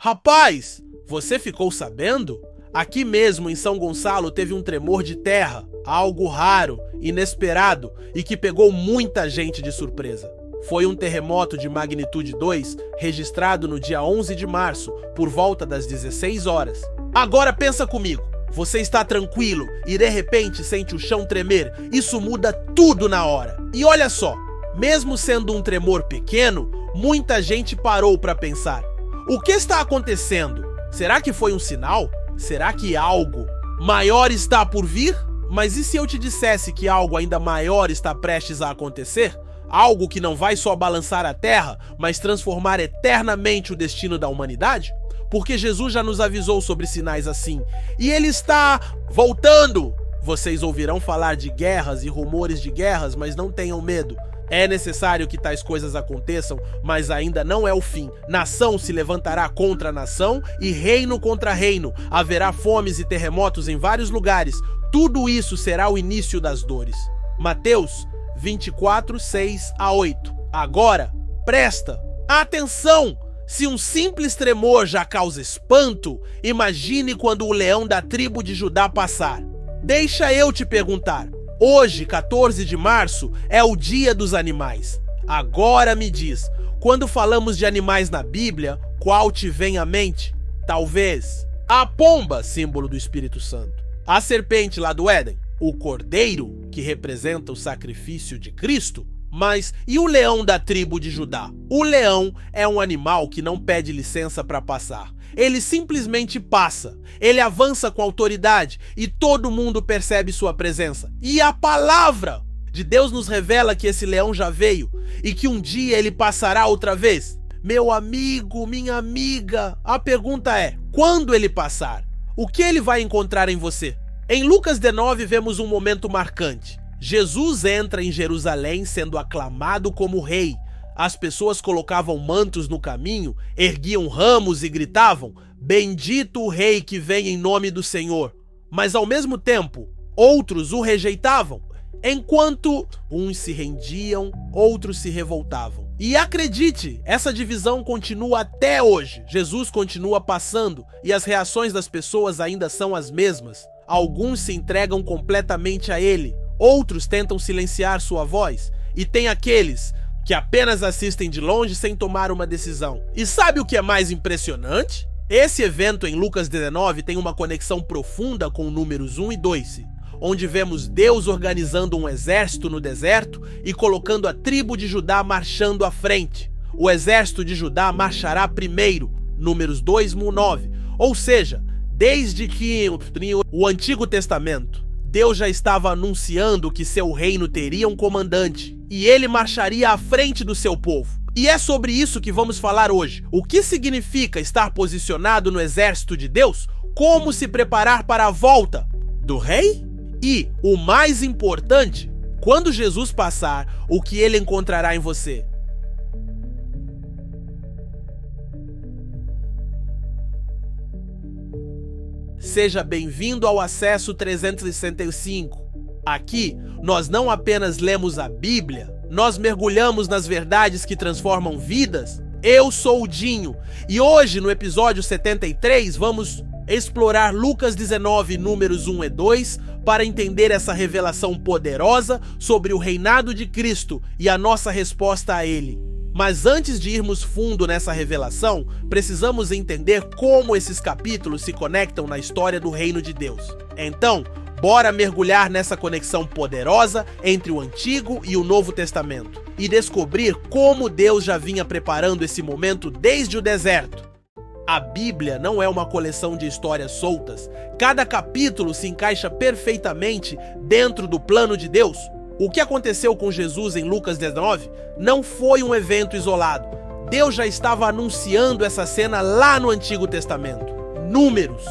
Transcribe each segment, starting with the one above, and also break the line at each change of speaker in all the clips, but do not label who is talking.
Rapaz, você ficou sabendo? Aqui mesmo em São Gonçalo teve um tremor de terra, algo raro, inesperado e que pegou muita gente de surpresa. Foi um terremoto de magnitude 2 registrado no dia 11 de março, por volta das 16 horas. Agora pensa comigo, você está tranquilo e de repente sente o chão tremer, isso muda tudo na hora. E olha só, mesmo sendo um tremor pequeno, muita gente parou para pensar. O que está acontecendo? Será que foi um sinal? Será que algo maior está por vir? Mas e se eu te dissesse que algo ainda maior está prestes a acontecer? Algo que não vai só balançar a Terra, mas transformar eternamente o destino da humanidade? Porque Jesus já nos avisou sobre sinais assim. E ele está voltando! Vocês ouvirão falar de guerras e rumores de guerras, mas não tenham medo. É necessário que tais coisas aconteçam, mas ainda não é o fim. Nação se levantará contra nação e reino contra reino. Haverá fomes e terremotos em vários lugares. Tudo isso será o início das dores. Mateus 24, 6 a 8. Agora, presta atenção! Se um simples tremor já causa espanto, imagine quando o leão da tribo de Judá passar. Deixa eu te perguntar. Hoje, 14 de março, é o Dia dos Animais. Agora me diz, quando falamos de animais na Bíblia, qual te vem à mente? Talvez a pomba, símbolo do Espírito Santo. A serpente lá do Éden. O cordeiro, que representa o sacrifício de Cristo. Mas e o leão da tribo de Judá? O leão é um animal que não pede licença para passar. Ele simplesmente passa. Ele avança com autoridade e todo mundo percebe sua presença. E a palavra de Deus nos revela que esse leão já veio e que um dia ele passará outra vez. Meu amigo, minha amiga, a pergunta é: quando ele passar? O que ele vai encontrar em você? Em Lucas 19 vemos um momento marcante. Jesus entra em Jerusalém sendo aclamado como rei. As pessoas colocavam mantos no caminho, erguiam ramos e gritavam: "Bendito o rei que vem em nome do Senhor". Mas ao mesmo tempo, outros o rejeitavam. Enquanto uns se rendiam, outros se revoltavam. E acredite, essa divisão continua até hoje. Jesus continua passando e as reações das pessoas ainda são as mesmas. Alguns se entregam completamente a ele, outros tentam silenciar sua voz, e tem aqueles que apenas assistem de longe sem tomar uma decisão. E sabe o que é mais impressionante? Esse evento em Lucas 19 tem uma conexão profunda com números 1 e 2, onde vemos Deus organizando um exército no deserto e colocando a tribo de Judá marchando à frente. O exército de Judá marchará primeiro, números 2:9, ou seja, desde que o Antigo Testamento, Deus já estava anunciando que seu reino teria um comandante e ele marcharia à frente do seu povo. E é sobre isso que vamos falar hoje. O que significa estar posicionado no exército de Deus? Como se preparar para a volta do rei? E, o mais importante, quando Jesus passar, o que ele encontrará em você? Seja bem-vindo ao Acesso 365. Aqui, nós não apenas lemos a Bíblia, nós mergulhamos nas verdades que transformam vidas. Eu sou o Dinho, e hoje, no episódio 73, vamos explorar Lucas 19, números 1 e 2, para entender essa revelação poderosa sobre o reinado de Cristo e a nossa resposta a ele. Mas antes de irmos fundo nessa revelação, precisamos entender como esses capítulos se conectam na história do reino de Deus. Então, bora mergulhar nessa conexão poderosa entre o Antigo e o Novo Testamento e descobrir como Deus já vinha preparando esse momento desde o deserto. A Bíblia não é uma coleção de histórias soltas. Cada capítulo se encaixa perfeitamente dentro do plano de Deus. O que aconteceu com Jesus em Lucas 19 não foi um evento isolado. Deus já estava anunciando essa cena lá no Antigo Testamento. Números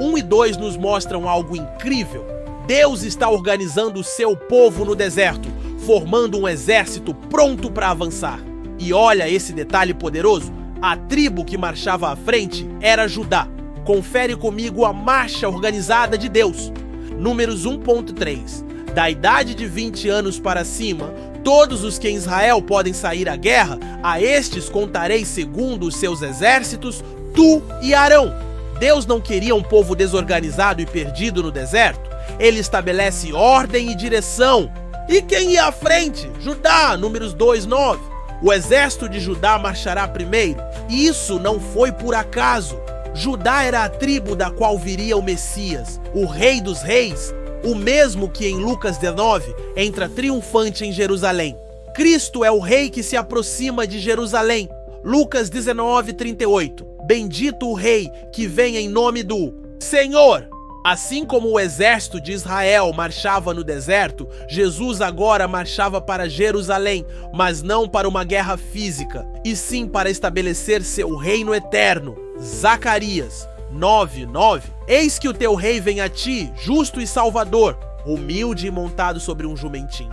1 e 2 nos mostram algo incrível. Deus está organizando o seu povo no deserto, formando um exército pronto para avançar. E olha esse detalhe poderoso. A tribo que marchava à frente era Judá. Confere comigo a marcha organizada de Deus. Números 1.3. Da idade de 20 anos para cima, todos os que em Israel podem sair à guerra, a estes contarei segundo os seus exércitos, tu e Arão. Deus não queria um povo desorganizado e perdido no deserto. Ele estabelece ordem e direção. E quem ia à frente? Judá, Números 2:9. O exército de Judá marchará primeiro. E isso não foi por acaso. Judá era a tribo da qual viria o Messias, o Rei dos Reis, o mesmo que em Lucas 19 entra triunfante em Jerusalém. Cristo é o rei que se aproxima de Jerusalém. Lucas 19:38. Bendito o rei que vem em nome do Senhor. Assim como o exército de Israel marchava no deserto, Jesus agora marchava para Jerusalém, mas não para uma guerra física, e sim para estabelecer seu reino eterno. Zacarias 9:9. Eis que o teu rei vem a ti, justo e salvador, humilde e montado sobre um jumentinho.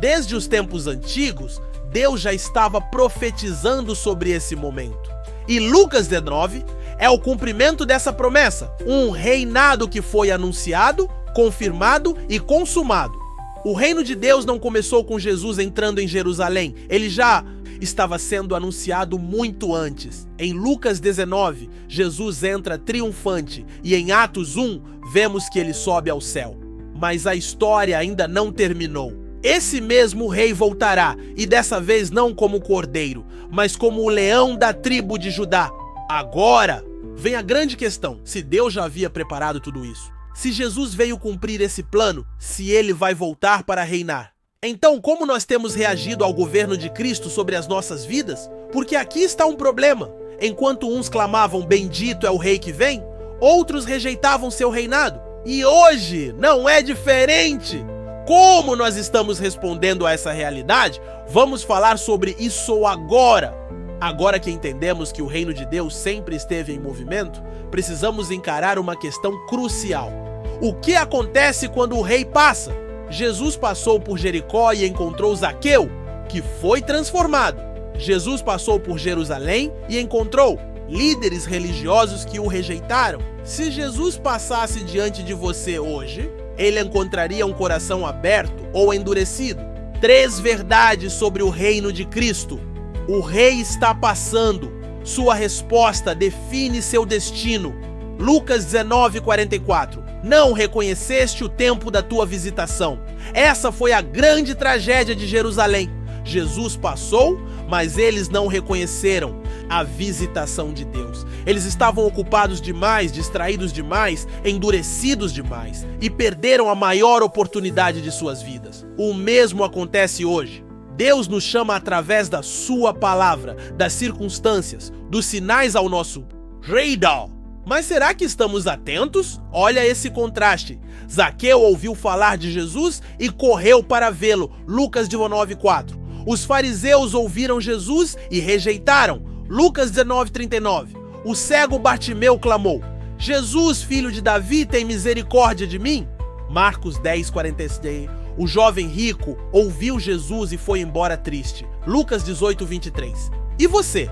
Desde os tempos antigos, Deus já estava profetizando sobre esse momento. E Lucas 19 é o cumprimento dessa promessa, um reinado que foi anunciado, confirmado e consumado. O reino de Deus não começou com Jesus entrando em Jerusalém, ele já estava sendo anunciado muito antes. Em Lucas 19, Jesus entra triunfante e em Atos 1, vemos que ele sobe ao céu. Mas a história ainda não terminou. Esse mesmo rei voltará, e dessa vez não como cordeiro, mas como o leão da tribo de Judá. Agora, vem a grande questão, se Deus já havia preparado tudo isso. Se Jesus veio cumprir esse plano, se ele vai voltar para reinar. Então, como nós temos reagido ao governo de Cristo sobre as nossas vidas? Porque aqui está um problema. Enquanto uns clamavam, bendito é o rei que vem, outros rejeitavam seu reinado. E hoje não é diferente. Como nós estamos respondendo a essa realidade? Vamos falar sobre isso agora. Agora que entendemos que o reino de Deus sempre esteve em movimento, precisamos encarar uma questão crucial. O que acontece quando o rei passa? Jesus passou por Jericó e encontrou Zaqueu, que foi transformado. Jesus passou por Jerusalém e encontrou líderes religiosos que o rejeitaram. Se Jesus passasse diante de você hoje, ele encontraria um coração aberto ou endurecido? 3 verdades sobre o reino de Cristo. O rei está passando. Sua resposta define seu destino. Lucas 19:44. Não reconheceste o tempo da tua visitação. Essa foi a grande tragédia de Jerusalém. Jesus passou, mas eles não reconheceram a visitação de Deus. Eles estavam ocupados demais, distraídos demais, endurecidos demais e perderam a maior oportunidade de suas vidas. O mesmo acontece hoje. Deus nos chama através da sua palavra, das circunstâncias, dos sinais ao nosso radar. Mas será que estamos atentos? Olha esse contraste. Zaqueu ouviu falar de Jesus e correu para vê-lo. Lucas 19:4. Os fariseus ouviram Jesus e rejeitaram. Lucas 19:39. O cego Bartimeu clamou: Jesus, filho de Davi, tem misericórdia de mim? Marcos 10:46. O jovem rico ouviu Jesus e foi embora triste. Lucas 18:23. E você?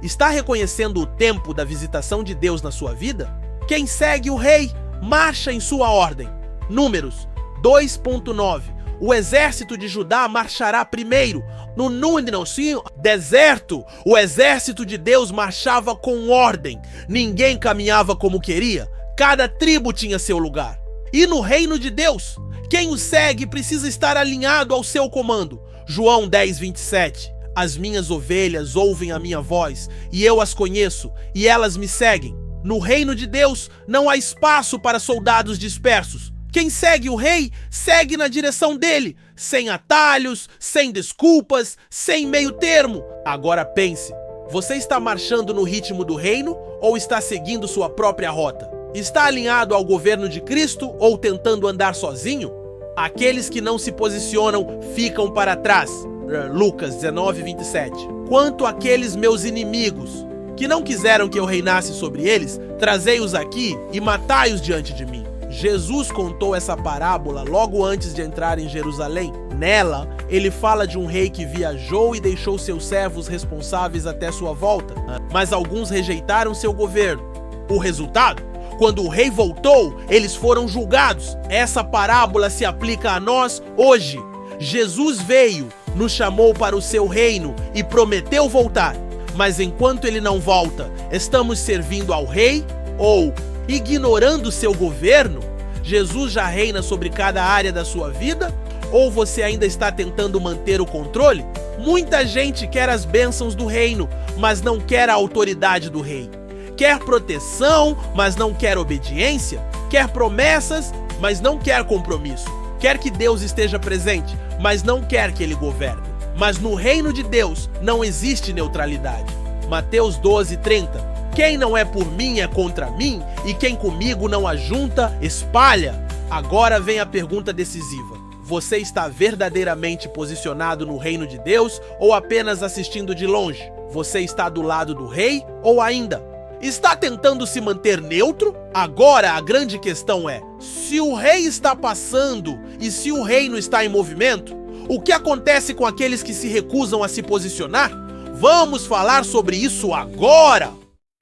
Está reconhecendo o tempo da visitação de Deus na sua vida? Quem segue o rei, marcha em sua ordem. Números 2:9. O exército de Judá marchará primeiro. No deserto, o exército de Deus marchava com ordem. Ninguém caminhava como queria. Cada tribo tinha seu lugar. E no reino de Deus, quem o segue precisa estar alinhado ao seu comando. João 10:27. As minhas ovelhas ouvem a minha voz, e eu as conheço, e elas me seguem. No reino de Deus não há espaço para soldados dispersos. Quem segue o rei, segue na direção dele, sem atalhos, sem desculpas, sem meio termo. Agora pense, você está marchando no ritmo do reino ou está seguindo sua própria rota? Está alinhado ao governo de Cristo ou tentando andar sozinho? Aqueles que não se posicionam ficam para trás. Lucas 19:27. Quanto àqueles meus inimigos, que não quiseram que eu reinasse sobre eles, trazei-os aqui e matai-os diante de mim. Jesus contou essa parábola logo antes de entrar em Jerusalém. Nela, ele fala de um rei que viajou e deixou seus servos responsáveis até sua volta, mas alguns rejeitaram seu governo. O resultado? Quando o rei voltou, eles foram julgados. Essa parábola se aplica a nós hoje. Jesus veio, nos chamou para o seu reino e prometeu voltar. Mas enquanto ele não volta, estamos servindo ao rei ou ignorando seu governo? Jesus já reina sobre cada área da sua vida? Ou você ainda está tentando manter o controle? Muita gente quer as bênçãos do reino, mas não quer a autoridade do rei. Quer proteção, mas não quer obediência. Quer promessas, mas não quer compromisso. Quer que Deus esteja presente, mas não quer que ele governe. Mas no reino de Deus não existe neutralidade. Mateus 12:30. Quem não é por mim é contra mim, e quem comigo não ajunta, espalha. Agora vem a pergunta decisiva. Você está verdadeiramente posicionado no reino de Deus ou apenas assistindo de longe? Você está do lado do rei ou ainda está tentando se manter neutro? Agora a grande questão é, se o rei está passando e se o reino está em movimento, o que acontece com aqueles que se recusam a se posicionar? Vamos falar sobre isso agora!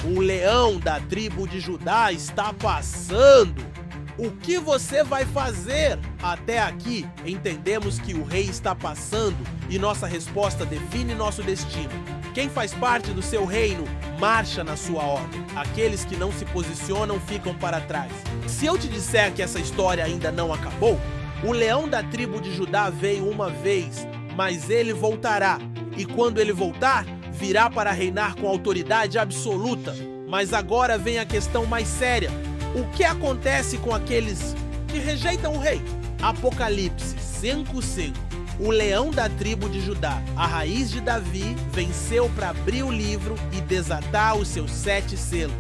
O leão da tribo de Judá está passando. O que você vai fazer? Até aqui, entendemos que o rei está passando e nossa resposta define nosso destino. Quem faz parte do seu reino, marcha na sua ordem. Aqueles que não se posicionam ficam para trás. Se eu te disser que essa história ainda não acabou, o leão da tribo de Judá veio uma vez, mas ele voltará. E quando ele voltar, virá para reinar com autoridade absoluta. Mas agora vem a questão mais séria. O que acontece com aqueles que rejeitam o rei? Apocalipse 5:5. O leão da tribo de Judá, a raiz de Davi, venceu para abrir o livro e desatar os seus 7 selos.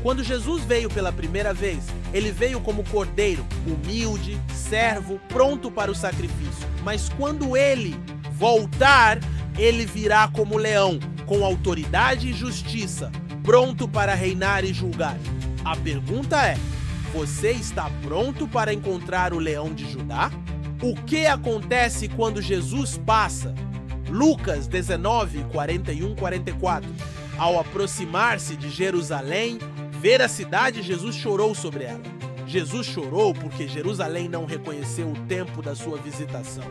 Quando Jesus veio pela primeira vez, ele veio como cordeiro, humilde, servo, pronto para o sacrifício. Mas quando ele voltar, ele virá como leão, com autoridade e justiça, pronto para reinar e julgar. A pergunta é, você está pronto para encontrar o leão de Judá? O que acontece quando Jesus passa? Lucas 19:41-44. Ao aproximar-se de Jerusalém, ver a cidade, Jesus chorou sobre ela. Jesus chorou porque Jerusalém não reconheceu o tempo da sua visitação.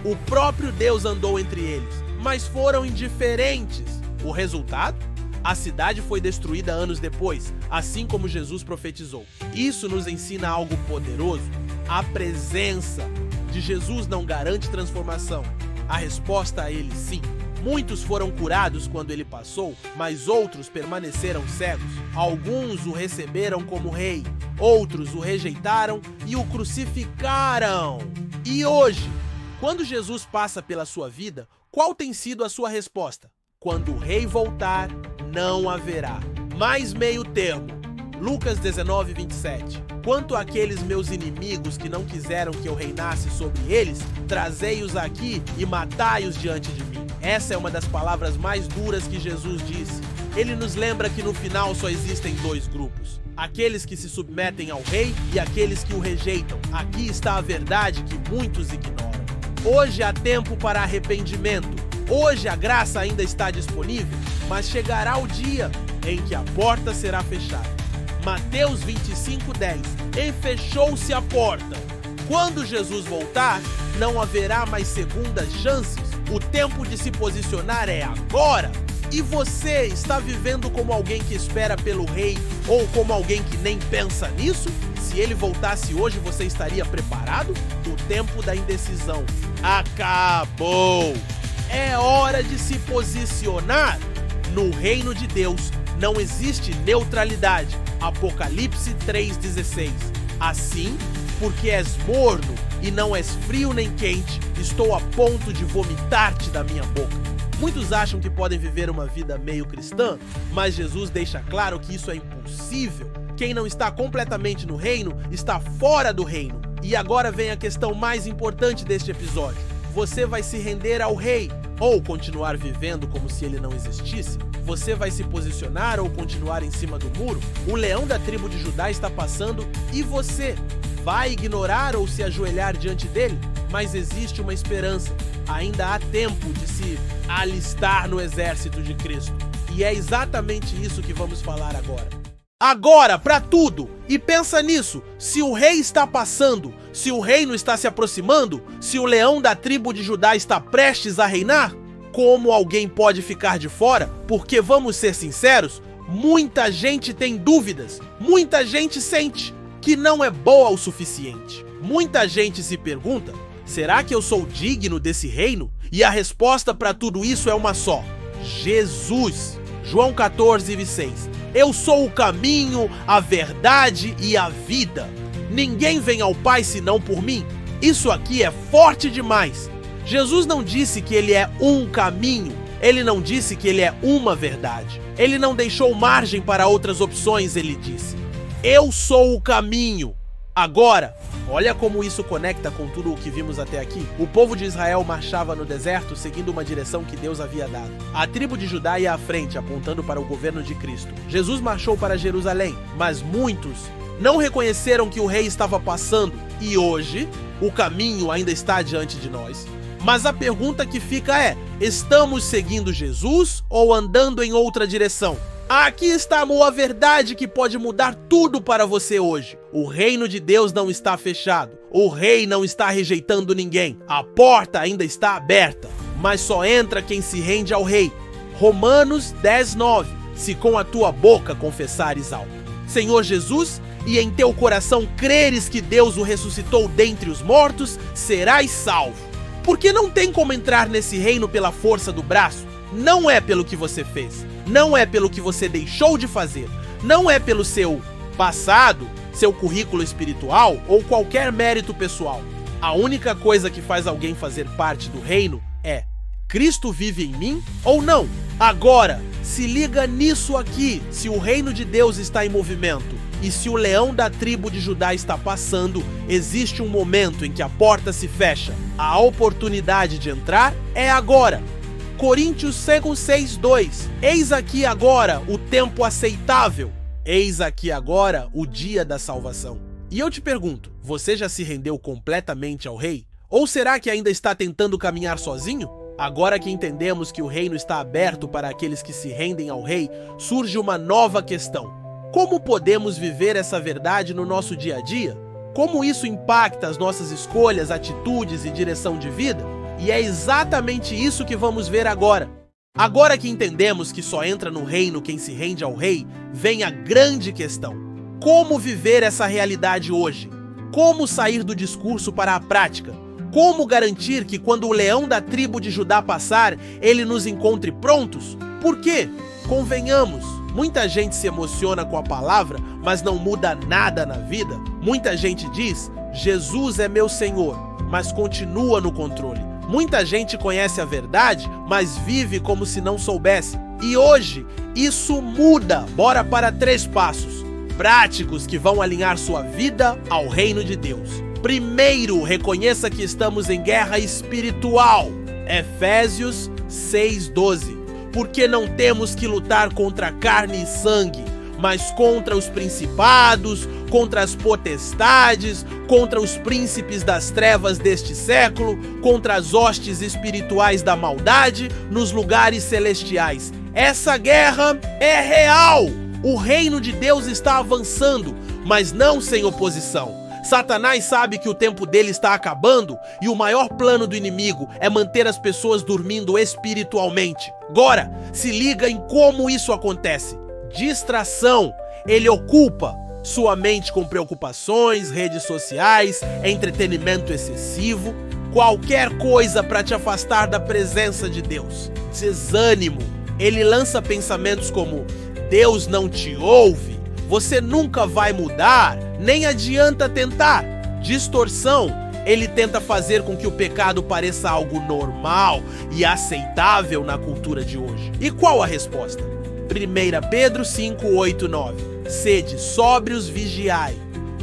O próprio Deus andou entre eles, mas foram indiferentes. O resultado? A cidade foi destruída anos depois, assim como Jesus profetizou. Isso nos ensina algo poderoso. A presença de Jesus não garante transformação. A resposta a ele, sim. Muitos foram curados quando ele passou, mas outros permaneceram cegos. Alguns o receberam como rei, outros o rejeitaram e o crucificaram. E hoje, quando Jesus passa pela sua vida, qual tem sido a sua resposta? Quando o rei voltar, não haverá mais meio termo. Lucas 19:27. Quanto àqueles meus inimigos que não quiseram que eu reinasse sobre eles, trazei-os aqui e matai-os diante de mim. Essa é uma das palavras mais duras que Jesus disse. Ele nos lembra que no final só existem 2 grupos. Aqueles que se submetem ao rei e aqueles que o rejeitam. Aqui está a verdade que muitos ignoram. Hoje há tempo para arrependimento. Hoje a graça ainda está disponível, mas chegará o dia em que a porta será fechada. Mateus 25:10. E fechou-se a porta. Quando Jesus voltar, não haverá mais segundas chances. O tempo de se posicionar é agora. E você está vivendo como alguém que espera pelo rei ou como alguém que nem pensa nisso? Se ele voltasse hoje, você estaria preparado? O tempo da indecisão acabou. É hora de se posicionar. No reino de Deus não existe neutralidade. Apocalipse 3:16. Assim, porque és morno e não és frio nem quente, estou a ponto de vomitar-te da minha boca. Muitos acham que podem viver uma vida meio cristã, mas Jesus deixa claro que isso é impossível. Quem não está completamente no reino, está fora do reino. E agora vem a questão mais importante deste episódio. Você vai se render ao rei ou continuar vivendo como se ele não existisse? Você vai se posicionar ou continuar em cima do muro? O leão da tribo de Judá está passando e você vai ignorar ou se ajoelhar diante dele? Mas existe uma esperança. Ainda há tempo de se alistar no exército de Cristo. E é exatamente isso que vamos falar agora. Agora, para tudo! E pensa nisso, se o rei está passando, se o reino está se aproximando, se o leão da tribo de Judá está prestes a reinar, Como alguém pode ficar de fora? Porque, vamos ser sinceros, muita gente tem dúvidas, muita gente sente que não é boa o suficiente. Muita gente se pergunta, será que eu sou digno desse reino? E a resposta para tudo isso é uma só: Jesus. João 14:6. Eu sou o caminho, a verdade e a vida. Ninguém vem ao Pai senão por mim. Isso aqui é forte demais. Jesus não disse que ele é um caminho, ele não disse que ele é uma verdade. Ele não deixou margem para outras opções, ele disse: eu sou o caminho. Agora, olha como isso conecta com tudo o que vimos até aqui. O povo de Israel marchava no deserto seguindo uma direção que Deus havia dado. A tribo de Judá ia à frente, apontando para o governo de Cristo. Jesus marchou para Jerusalém, mas muitos não reconheceram que o rei estava passando, e hoje o caminho ainda está diante de nós. Mas a pergunta que fica é: estamos seguindo Jesus ou andando em outra direção? Aqui está a verdade que pode mudar tudo para você hoje. O reino de Deus não está fechado. O rei não está rejeitando ninguém. A porta ainda está aberta, mas só entra quem se rende ao rei. Romanos 10:9. Se com a tua boca confessares ao Senhor Jesus e em teu coração creres que Deus o ressuscitou dentre os mortos, serás salvo. Porque não tem como entrar nesse reino pela força do braço. Não é pelo que você fez, não é pelo que você deixou de fazer, não é pelo seu passado, seu currículo espiritual ou qualquer mérito pessoal. A única coisa que faz alguém fazer parte do reino é: Cristo vive em mim ou não? Agora, se liga nisso aqui, se o reino de Deus está em movimento e se o leão da tribo de Judá está passando, existe um momento em que a porta se fecha. A oportunidade de entrar é agora. Coríntios 6:2. Eis aqui agora o tempo aceitável. Eis aqui agora o dia da salvação. E eu te pergunto, você já se rendeu completamente ao rei? Ou será que ainda está tentando caminhar sozinho? Agora que entendemos que o reino está aberto para aqueles que se rendem ao rei, surge uma nova questão. Como podemos viver essa verdade no nosso dia a dia? Como isso impacta as nossas escolhas, atitudes e direção de vida? E é exatamente isso que vamos ver agora. Agora que entendemos que só entra no reino quem se rende ao rei, vem a grande questão. Como viver essa realidade hoje? Como sair do discurso para a prática? Como garantir que quando o leão da tribo de Judá passar, ele nos encontre prontos? Por quê? Convenhamos, muita gente se emociona com a palavra, mas não muda nada na vida. Muita gente diz: Jesus é meu Senhor, mas continua no controle. Muita gente conhece a verdade, mas vive como se não soubesse. E hoje, isso muda. Bora para 3 passos práticos que vão alinhar sua vida ao reino de Deus. Primeiro, reconheça que estamos em guerra espiritual. Efésios 6:12. Porque não temos que lutar contra carne e sangue, mas contra os principados, contra as potestades, contra os príncipes das trevas deste século, contra as hostes espirituais da maldade nos lugares celestiais. Essa guerra é real! O reino de Deus está avançando, mas não sem oposição. Satanás sabe que o tempo dele está acabando e o maior plano do inimigo é manter as pessoas dormindo espiritualmente. Agora, se liga em como isso acontece. Distração. Ele ocupa sua mente com preocupações, redes sociais, entretenimento excessivo, qualquer coisa para te afastar da presença de Deus. Desânimo. Ele lança pensamentos como: Deus não te ouve, você nunca vai mudar, nem adianta tentar. Distorção. Ele tenta fazer com que o pecado pareça algo normal e aceitável na cultura de hoje. E qual a resposta? 1 Pedro 5:8-9. Sede sóbrios, vigiai,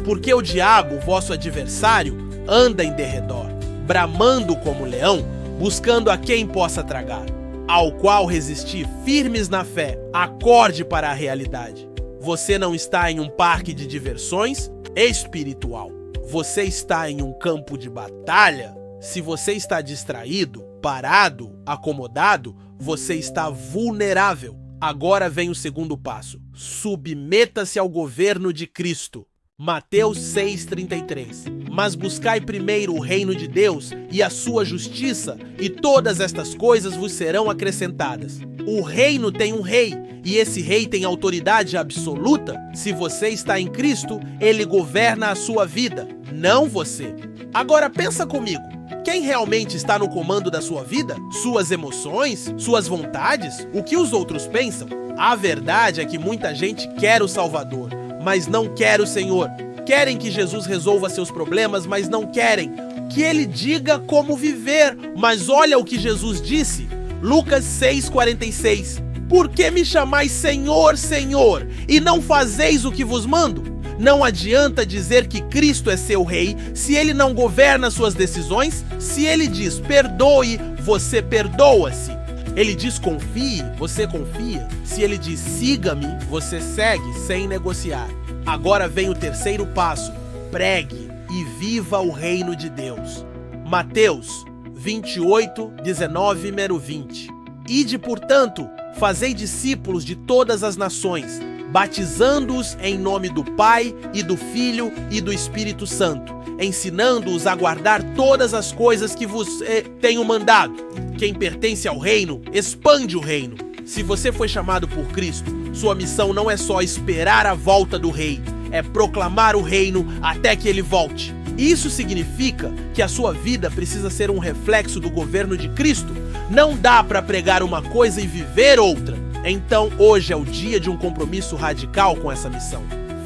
porque o diabo, vosso adversário, anda em derredor, bramando como leão, buscando a quem possa tragar, ao qual resistir firmes na fé. Acorde para a realidade. Você não está em um parque de diversões espiritual. Você está em um campo de batalha. Se você está distraído, parado, acomodado, você está vulnerável. Agora vem o segundo passo. Submeta-se ao governo de Cristo. Mateus 6:33. Mas buscai primeiro o reino de Deus e a sua justiça, e todas estas coisas vos serão acrescentadas. O reino tem um rei, e esse rei tem autoridade absoluta. Se você está em Cristo, ele governa a sua vida, não você. Agora pensa comigo, quem realmente está no comando da sua vida? Suas emoções? Suas vontades? O que os outros pensam? A verdade é que muita gente quer o Salvador, mas não quer o Senhor. Querem que Jesus resolva seus problemas, mas não querem que ele diga como viver. Mas olha o que Jesus disse, Lucas 6,46. Por que me chamais Senhor, Senhor, e não fazeis o que vos mando? Não adianta dizer que Cristo é seu rei se ele não governa suas decisões. Se ele diz perdoe, você perdoa-se. Ele diz confie, você confia. Se ele diz siga-me, você segue sem negociar. Agora vem o terceiro passo, pregue e viva o reino de Deus. Mateus 28:19-20. Ide, portanto, fazei discípulos de todas as nações, batizando-os em nome do Pai e do Filho e do Espírito Santo, ensinando-os a guardar todas as coisas que vos tenho mandado. Quem pertence ao reino, expande o reino. Se você foi chamado por Cristo, sua missão não é só esperar a volta do rei, é proclamar o reino até que ele volte. Isso significa que a sua vida precisa ser um reflexo do governo de Cristo. Não dá para pregar uma coisa e viver outra. Então hoje é o dia de um compromisso radical com essa missão.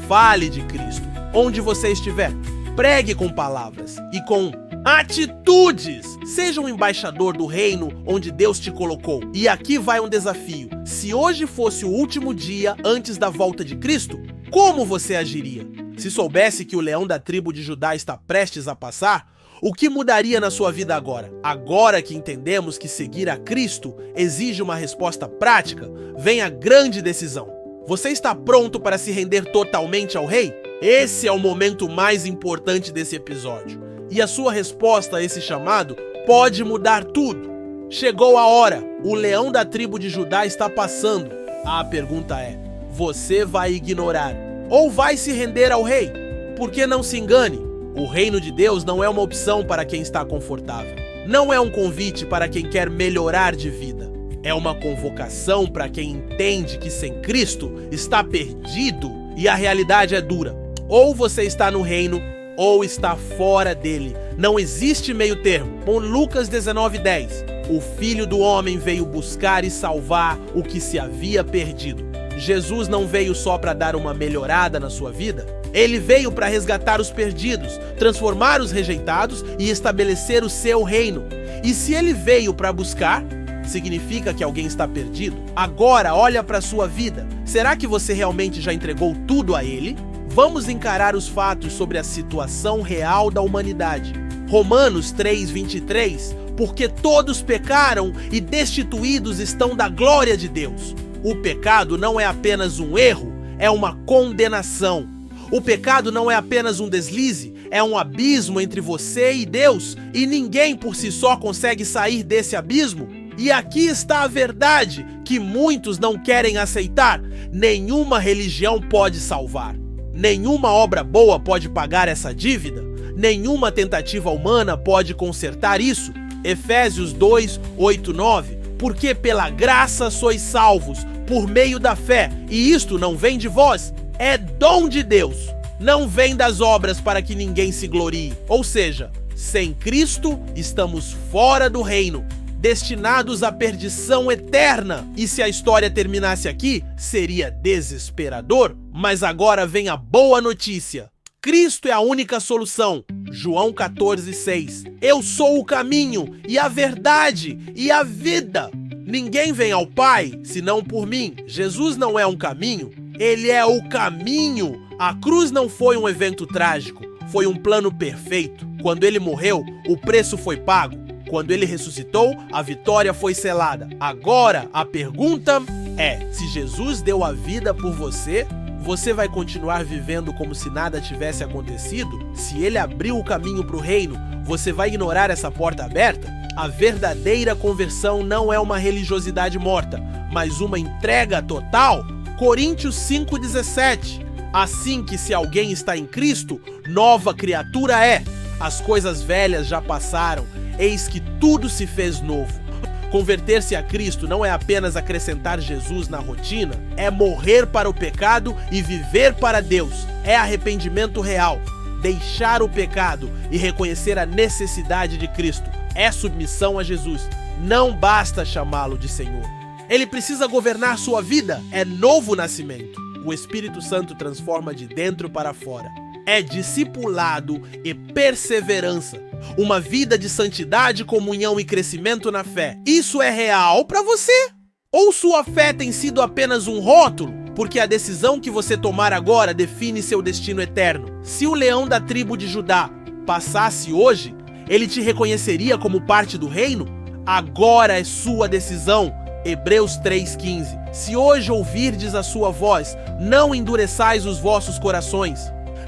Fale de Cristo, onde você estiver. Pregue com palavras e com atitudes. Seja um embaixador do reino onde Deus te colocou. E aqui vai um desafio. Se hoje fosse o último dia antes da volta de Cristo, como você agiria? Se soubesse que o leão da tribo de Judá está prestes a passar, o que mudaria na sua vida agora? Agora que entendemos que seguir a Cristo exige uma resposta prática, vem a grande decisão. Você está pronto para se render totalmente ao rei? Esse é o momento mais importante desse episódio. E a sua resposta a esse chamado pode mudar tudo. Chegou a hora, o leão da tribo de Judá está passando. A pergunta é, você vai ignorar ou vai se render ao rei? Porque não se engane, o reino de Deus não é uma opção para quem está confortável. Não é um convite para quem quer melhorar de vida. É uma convocação para quem entende que sem Cristo está perdido e a realidade é dura. Ou você está no reino ou está fora dele. Não existe meio termo. Com Lucas 19:10, o Filho do Homem veio buscar e salvar o que se havia perdido. Jesus não veio só para dar uma melhorada na sua vida. Ele veio para resgatar os perdidos, transformar os rejeitados e estabelecer o seu reino. E se ele veio para buscar, significa que alguém está perdido? Agora olha para a sua vida. Será que você realmente já entregou tudo a ele? Vamos encarar os fatos sobre a situação real da humanidade. Romanos 3:23, porque todos pecaram e destituídos estão da glória de Deus. O pecado não é apenas um erro, é uma condenação. O pecado não é apenas um deslize, é um abismo entre você e Deus, e ninguém por si só consegue sair desse abismo. E aqui está a verdade que muitos não querem aceitar: nenhuma religião pode salvar. Nenhuma obra boa pode pagar essa dívida. Nenhuma tentativa humana pode consertar isso. Efésios 2:8-9. Porque pela graça sois salvos, por meio da fé, e isto não vem de vós, é dom de Deus. Não vem das obras para que ninguém se glorie. Ou seja, sem Cristo estamos fora do reino, destinados à perdição eterna. E se a história terminasse aqui, seria desesperador. Mas agora vem a boa notícia. Cristo é a única solução. João 14:6. Eu sou o caminho e a verdade e a vida. Ninguém vem ao Pai senão por mim. Jesus não é um caminho, ele é o caminho. A cruz não foi um evento trágico, foi um plano perfeito. Quando ele morreu, o preço foi pago. Quando ele ressuscitou, a vitória foi selada. Agora, a pergunta é: se Jesus deu a vida por você, você vai continuar vivendo como se nada tivesse acontecido? Se ele abriu o caminho para o reino, você vai ignorar essa porta aberta? A verdadeira conversão não é uma religiosidade morta, mas uma entrega total. Coríntios 5:17. Assim que se alguém está em Cristo, nova criatura é. as coisas velhas já passaram, eis que tudo se fez novo. Converter-se a Cristo não é apenas acrescentar Jesus na rotina, é morrer para o pecado e viver para Deus. É arrependimento real, deixar o pecado e reconhecer a necessidade de Cristo. É submissão a Jesus. Não basta chamá-lo de Senhor. Ele precisa governar sua vida. É novo nascimento. O Espírito Santo transforma de dentro para fora. É discipulado e perseverança. Uma vida de santidade, comunhão e crescimento na fé. Isso é real para você? Ou sua fé tem sido apenas um rótulo? Porque a decisão que você tomar agora define seu destino eterno. Se o leão da tribo de Judá passasse hoje, ele te reconheceria como parte do reino? Agora é sua decisão. Hebreus 3,15. Se hoje ouvirdes a sua voz, não endureçais os vossos corações.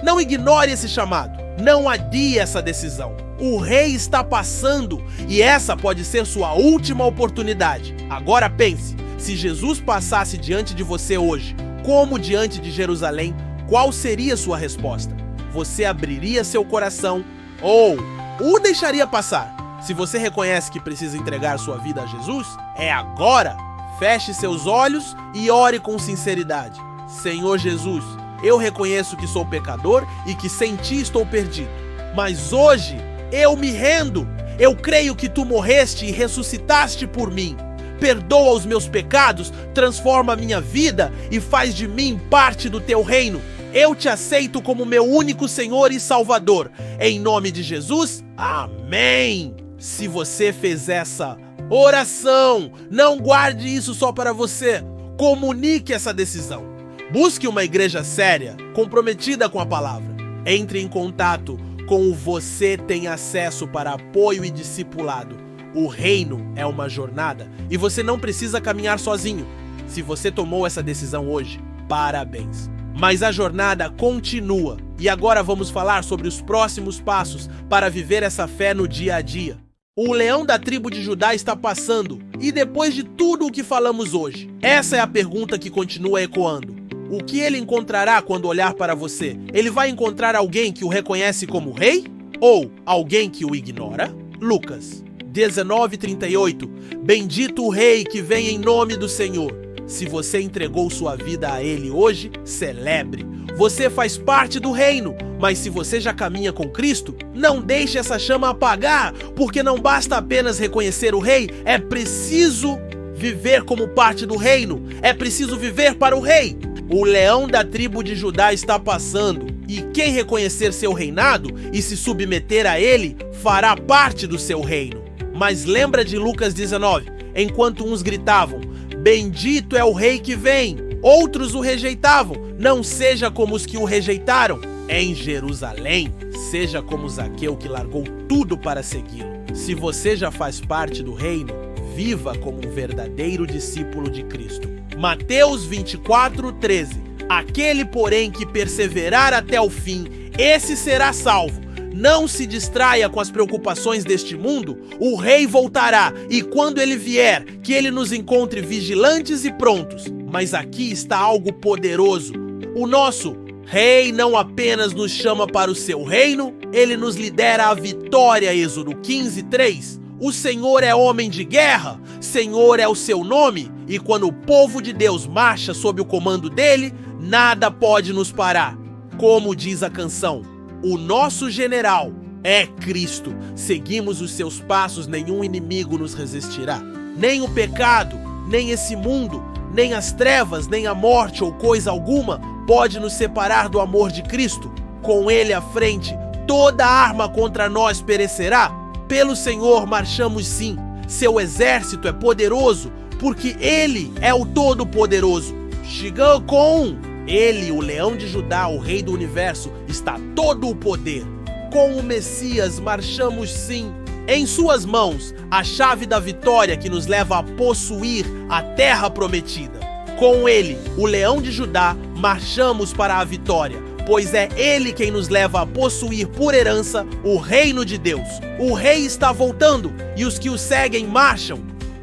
Não ignore esse chamado. Não adie essa decisão. O rei está passando e essa pode ser sua última oportunidade. Agora pense, se Jesus passasse diante de você hoje, como diante de Jerusalém, qual seria sua resposta? Você abriria seu coração ou o deixaria passar? Se você reconhece que precisa entregar sua vida a Jesus, é agora. Feche seus olhos e ore com sinceridade. Senhor Jesus, eu reconheço que sou pecador e que sem ti estou perdido. Mas hoje eu me rendo. Eu creio que tu morreste e ressuscitaste por mim. Perdoa os meus pecados, transforma a minha vida e faz de mim parte do teu reino. Eu te aceito como meu único Senhor e Salvador. Em nome de Jesus, amém. Se você fez essa oração, não guarde isso só para você. Comunique essa decisão. Busque uma igreja séria, comprometida com a palavra. Entre em contato com o Você Tem Acesso para apoio e discipulado. O reino é uma jornada e você não precisa caminhar sozinho. Se você tomou essa decisão hoje, parabéns. Mas a jornada continua. E agora vamos falar sobre os próximos passos para viver essa fé no dia a dia. O leão da tribo de Judá está passando. E depois de tudo o que falamos hoje, essa é a pergunta que continua ecoando. O que ele encontrará quando olhar para você? Ele vai encontrar alguém que o reconhece como rei? Ou alguém que o ignora? Lucas 19:38. Bendito o rei que vem em nome do Senhor. Se você entregou sua vida a ele hoje, celebre. Você faz parte do reino, mas se você já caminha com Cristo, não deixe essa chama apagar, porque não basta apenas reconhecer o rei, é preciso viver como parte do reino, é preciso viver para o rei. O leão da tribo de Judá está passando, e quem reconhecer seu reinado e se submeter a ele, fará parte do seu reino. Mas lembra de Lucas 19, enquanto uns gritavam, bendito é o rei que vem, outros o rejeitavam, não seja como os que o rejeitaram. Em Jerusalém, seja como Zaqueu que largou tudo para segui-lo. Se você já faz parte do reino, viva como um verdadeiro discípulo de Cristo. Mateus 24:13. Aquele, porém, que perseverar até o fim, esse será salvo. Não se distraia com as preocupações deste mundo, o rei voltará, e quando ele vier, que ele nos encontre vigilantes e prontos. Mas aqui está algo poderoso. O nosso rei não apenas nos chama para o seu reino, ele nos lidera à vitória, Êxodo 15:3. O Senhor é homem de guerra, Senhor é o seu nome, e quando o povo de Deus marcha sob o comando dele, nada pode nos parar. Como diz a canção, o nosso general é Cristo. Seguimos os seus passos, nenhum inimigo nos resistirá. Nem o pecado, nem esse mundo, nem as trevas, nem a morte ou coisa alguma pode nos separar do amor de Cristo. Com ele à frente, toda arma contra nós perecerá. Pelo Senhor marchamos sim. Seu exército é poderoso, porque ele é o Todo-Poderoso. Shigakon, ele, o leão de Judá, o rei do universo, está todo o poder. Com o Messias marchamos sim. Em suas mãos, a chave da vitória que nos leva a possuir a terra prometida. Com ele, o leão de Judá, marchamos para a vitória, pois é ele quem nos leva a possuir por herança o reino de Deus. O rei está voltando e os que o seguem marcham.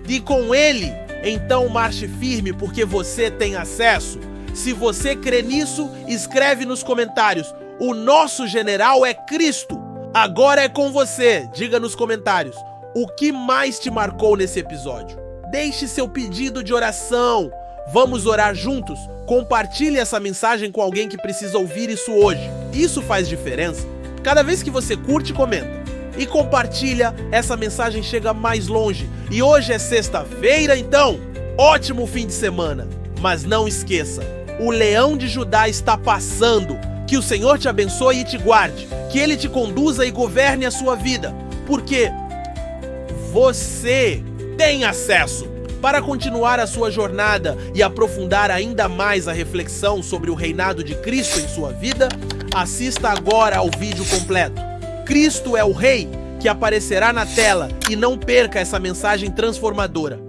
E com ele, então marche firme, porque você tem acesso. Se você crê nisso, escreve nos comentários: o nosso general é Cristo. Agora é com você. Diga nos comentários o que mais te marcou nesse episódio. Deixe seu pedido de oração. Vamos orar juntos? Compartilhe essa mensagem com alguém que precisa ouvir isso hoje. Isso faz diferença. Cada vez que você curte, comenta e compartilha, essa mensagem chega mais longe. E hoje é sexta-feira, então, ótimo fim de semana. Mas não esqueça, o leão de Judá está passando. Que o Senhor te abençoe e te guarde. Que Ele te conduza e governe a sua vida. Porque você tem acesso. Para continuar a sua jornada e aprofundar ainda mais a reflexão sobre o reinado de Cristo em sua vida, assista agora ao vídeo completo. Cristo é o Rei, que aparecerá na tela, e não perca essa mensagem transformadora.